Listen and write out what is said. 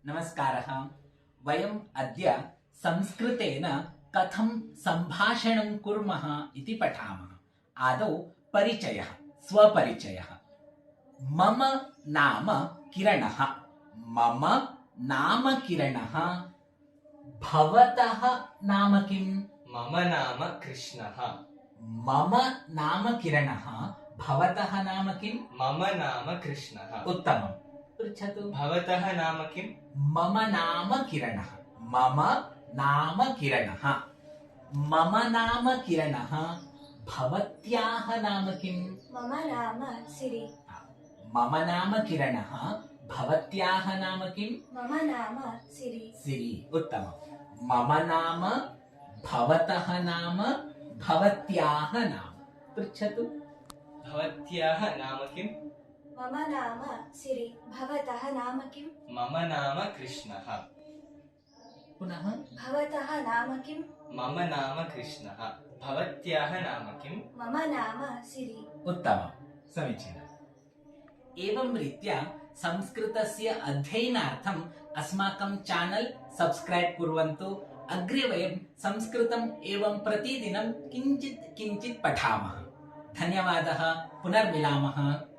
नमस्कारः। वयम् अद्य संस्कृतेन कथं सम्भाषणं कुर्मः इति पठामः। आदौ परिचयः, स्वपरिचयः। मम नाम किरणः। मम नाम किरणः। भवतः नाम किम्? मम नाम कृष्णः। मम नाम किरणः। भवतः नाम किम्? मम नाम कृष्णः। उत्तमम्। पृच्छतु। भवतः नाम किम्? मम नाम किरणः। मम नाम किरणः। मम नाम किरणः। भवत्याः नाम किम्? मम नाम सिरि। मम नाम किरणः। भवत्याः नाम किम्? मम नाम सिरि। सिरि। उत्तमम्। मम नाम, भवतः नाम, भवत्याः नाम। पृच्छतु। भवत्याः नाम किम्? मम नाम सिरि। भवतः नाम किम्? मम नाम कृष्णः। पुनः। भवतः नाम किम्? मम नाम कृष्णः। भवत्याः नाम किम्? मम नाम सिरि। उत्तमम्। समीचीनम्। एवं रीत्या संस्कृतस्य अध्ययनार्थम् अस्माकं चानल सब्स्क्राइब कुर्वन्तु। अग्रे वयं संस्कृतम् एवं प्रतिदिनं किञ्चित् पठामः। धन्यवादः। पुनर्मिलामः।